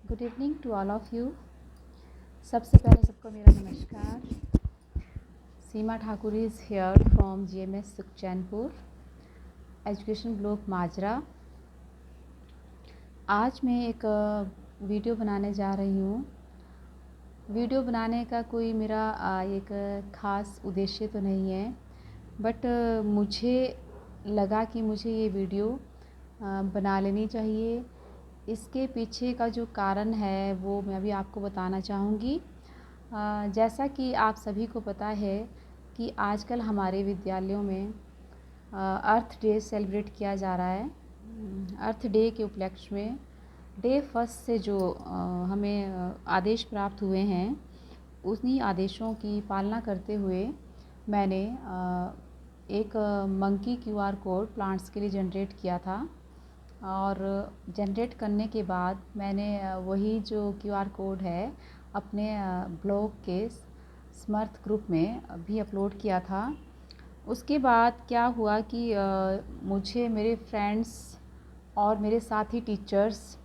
Good evening to all of you. सबसे पहले सबको मेरा नमस्कार। Seema Thakur is here from GMS Sukhchainpur, education block Majra. आज मैं एक वीडियो बनाने जा रही हूँ। वीडियो बनाने का कोई मेरा एक ख़ास उद्देश्य तो नहीं है, बट मुझे लगा कि मुझे ये वीडियो बना लेनी चाहिए। इसके पीछे का जो कारण है वो मैं अभी आपको बताना चाहूँगी। जैसा कि आप सभी को पता है कि आजकल हमारे विद्यालयों में अर्थ डे सेलिब्रेट किया जा रहा है। अर्थ डे के उपलक्ष्य में डे फर्स्ट से जो हमें आदेश प्राप्त हुए हैं, उन्हीं आदेशों की पालना करते हुए मैंने एक मंकी QR कोड प्लांट्स के लिए जनरेट किया था। और जनरेट करने के बाद मैंने वही जो QR कोड है अपने ब्लॉग के समर्थ ग्रुप में भी अपलोड किया था। उसके बाद क्या हुआ कि मुझे मेरे फ्रेंड्स और मेरे साथी टीचर्स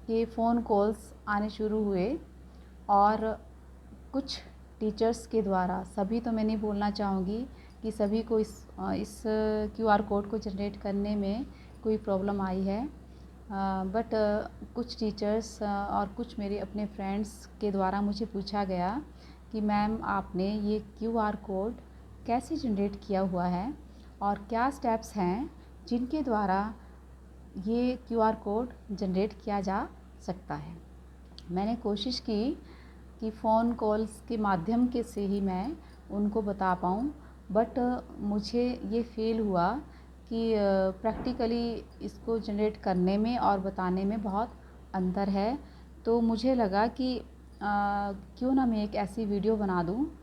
के फ़ोन कॉल्स आने शुरू हुए, और कुछ टीचर्स के द्वारा, सभी तो मैं नहीं बोलना चाहूँगी कि सभी को इस QR कोड को जनरेट करने में कोई प्रॉब्लम आई है, बट कुछ टीचर्स और कुछ मेरे अपने फ्रेंड्स के द्वारा मुझे पूछा गया कि मैम आपने ये QR कोड कैसे जनरेट किया हुआ है और क्या स्टेप्स हैं जिनके द्वारा ये QR कोड जनरेट किया जा सकता है। मैंने कोशिश की कि फ़ोन कॉल्स के माध्यम के से ही मैं उनको बता पाऊँ, बट मुझे ये फ़ील हुआ कि प्रैक्टिकली इसको जनरेट करने में और बताने में बहुत अंतर है। तो मुझे लगा कि क्यों ना मैं एक ऐसी वीडियो बना दूँ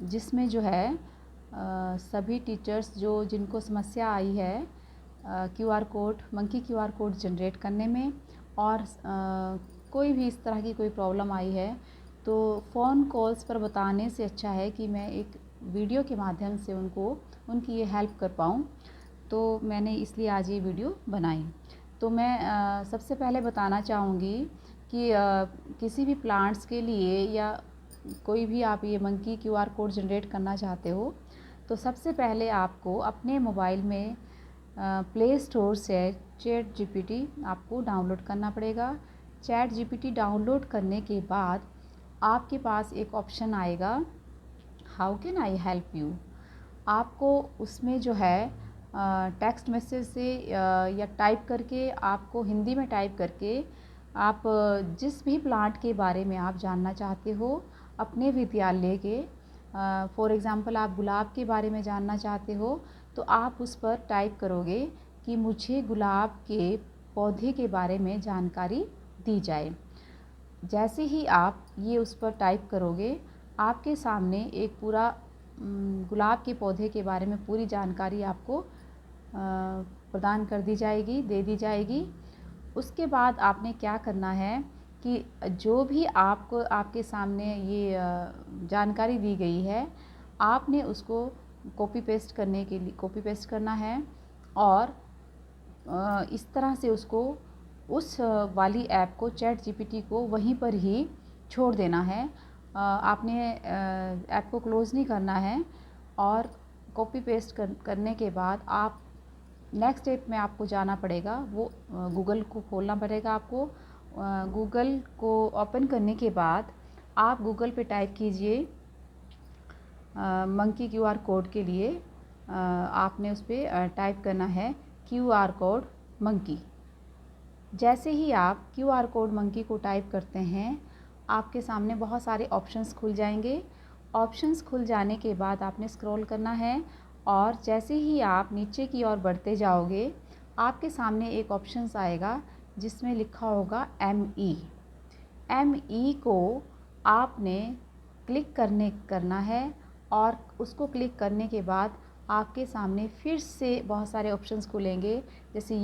जिसमें जो है सभी टीचर्स जिनको समस्या आई है QR code, monkey QR code generate करने में, और कोई भी इस तरह की कोई प्रॉब्लम आई है, तो फ़ोन कॉल्स पर बताने से अच्छा है कि मैं एक वीडियो के माध्यम से उनकी ये हेल्प कर पाऊँ। तो मैंने इसलिए आज ये वीडियो बनाई। तो मैं सबसे पहले बताना चाहूँगी कि किसी भी प्लांट्स के लिए या कोई भी आप ये मंकी QR कोड जनरेट करना चाहते हो, तो सबसे पहले आपको अपने मोबाइल में प्ले स्टोर से ChatGPT आपको डाउनलोड करना पड़ेगा। ChatGPT डाउनलोड करने के बाद आपके पास एक ऑप्शन आएगा, how can I help you. आपको उसमें जो है टेक्स्ट मैसेज से या टाइप करके, आपको हिंदी में टाइप करके आप जिस भी प्लांट के बारे में आप जानना चाहते हो अपने विद्यालय के, फॉर एग्ज़ाम्पल आप गुलाब के बारे में जानना चाहते हो, तो आप उस पर टाइप करोगे कि मुझे गुलाब के पौधे के बारे में जानकारी दी जाए। जैसे ही आप ये उस पर टाइप करोगे, आपके सामने एक पूरा गुलाब के पौधे के बारे में पूरी जानकारी आपको प्रदान कर दी जाएगी, दे दी जाएगी। उसके बाद आपने क्या करना है कि जो भी आपके सामने ये जानकारी दी गई है, आपने उसको कॉपी पेस्ट करना है, और इस तरह से उस वाली ऐप को, ChatGPT को वहीं पर ही छोड़ देना है। आपने ऐप को क्लोज़ नहीं करना है, और कॉपी पेस्ट करने के बाद आप नेक्स्ट स्टेप में आपको जाना पड़ेगा, वो गूगल को खोलना पड़ेगा आपको। गूगल को ओपन करने के बाद आप गूगल पे टाइप कीजिए मंकी QR कोड के लिए, आपने उस पर टाइप करना है QR कोड मंकी। जैसे ही आप QR कोड मंकी को टाइप करते हैं, आपके सामने बहुत सारे ऑप्शंस खुल जाएंगे। ऑप्शंस खुल जाने के बाद आपने स्क्रॉल करना है, और जैसे ही आप नीचे की ओर बढ़ते जाओगे, आपके सामने एक ऑप्शंस आएगा जिसमें लिखा होगा ME को आपने क्लिक करना है, और उसको क्लिक करने के बाद आपके सामने फिर से बहुत सारे ऑप्शंस खुलेंगे, जैसे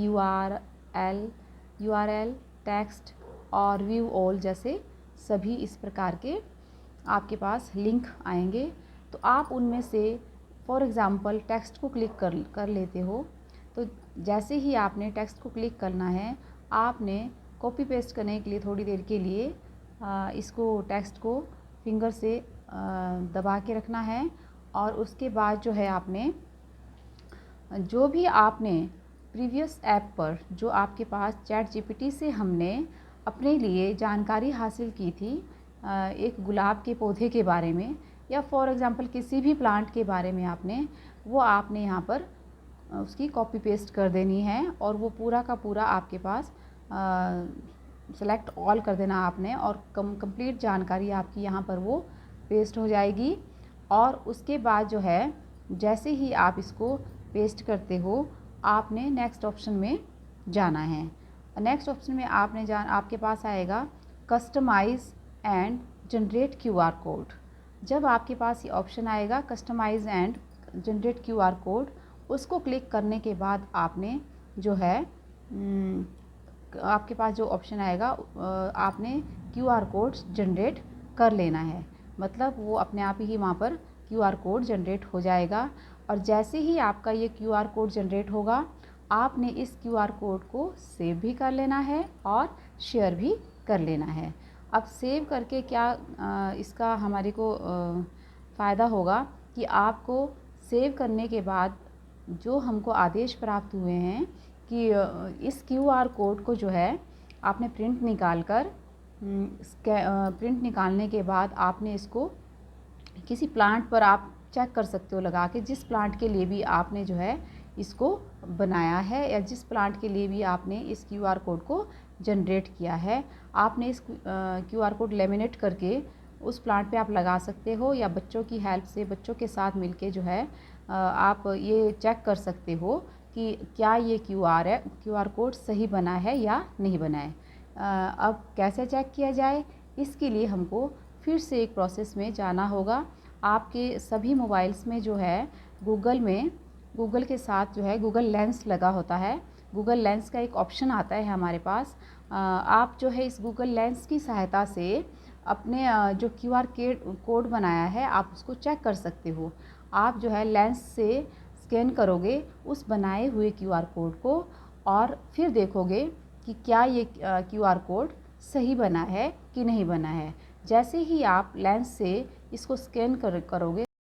URL, टेक्स्ट और व्यू ऑल जैसे सभी इस प्रकार के आपके पास लिंक आएंगे। तो आप उनमें से फॉर एग्ज़ाम्पल टेक्स्ट को क्लिक कर लेते हो। तो जैसे ही आपने टेक्स्ट को क्लिक करना है, आपने कॉपी पेस्ट करने के लिए थोड़ी देर के लिए इसको टेक्स्ट को फिंगर से दबा के रखना है। और उसके बाद जो है आपने जो भी आपने प्रीवियस ऐप पर जो आपके पास चैट जीपीटी से हमने अपने लिए जानकारी हासिल की थी एक गुलाब के पौधे के बारे में या फॉर एग्ज़ाम्पल किसी भी प्लांट के बारे में आपने यहाँ पर उसकी कॉपी पेस्ट कर देनी है और वो पूरा का पूरा आपके पास सेलेक्ट ऑल कर देना आपने और कंप्लीट जानकारी आपकी यहाँ पर वो पेस्ट हो जाएगी। और उसके बाद जो है जैसे ही आप इसको पेस्ट करते हो आपने नेक्स्ट ऑप्शन में जाना है। नेक्स्ट ऑप्शन में आपके पास आएगा customize and generate QR code. जब आपके पास ये ऑप्शन आएगा customize and generate QR code, उसको क्लिक करने के बाद आपने जो है आपके पास जो ऑप्शन आएगा आपने क्यूआर कोड जनरेट कर लेना है। मतलब वो अपने आप ही वहाँ पर क्यूआर कोड जनरेट हो जाएगा। और जैसे ही आपका ये क्यूआर कोड जनरेट होगा आपने इस क्यूआर कोड को सेव भी कर लेना है और शेयर भी कर लेना है। अब सेव करके क्या इसका हमारे को फ़ायदा होगा कि आपको सेव करने के बाद जो हमको आदेश प्राप्त हुए हैं कि इस क्यूआर कोड को जो है आपने प्रिंट निकालने के बाद आपने इसको किसी प्लांट पर आप चेक कर सकते हो लगा के, जिस प्लांट के लिए भी आपने जो है इसको बनाया है या जिस प्लांट के लिए भी आपने इस क्यूआर कोड को जनरेट किया है, आपने इस क्यूआर कोड लेमिनेट करके उस प्लांट पे आप लगा सकते हो या बच्चों की हेल्प से बच्चों के साथ मिलके जो है आप ये चेक कर सकते हो कि क्या ये क्यूआर कोड सही बना है या नहीं बना है। अब कैसे चेक किया जाए, इसके लिए हमको फिर से एक प्रोसेस में जाना होगा। आपके सभी मोबाइल्स में जो है गूगल के साथ जो है गूगल लेंस लगा होता है। गूगल लेंस का एक ऑप्शन आता है हमारे पास। आप जो है इस गूगल लेंस की सहायता से अपने जो क्यूआर कोड बनाया है आप उसको चेक कर सकते हो। आप जो है लेंस से स्कैन करोगे उस बनाए हुए क्यूआर कोड को और फिर देखोगे कि क्या ये क्यूआर कोड सही बना है कि नहीं बना है। जैसे ही आप लेंस से इसको स्कैन करोगे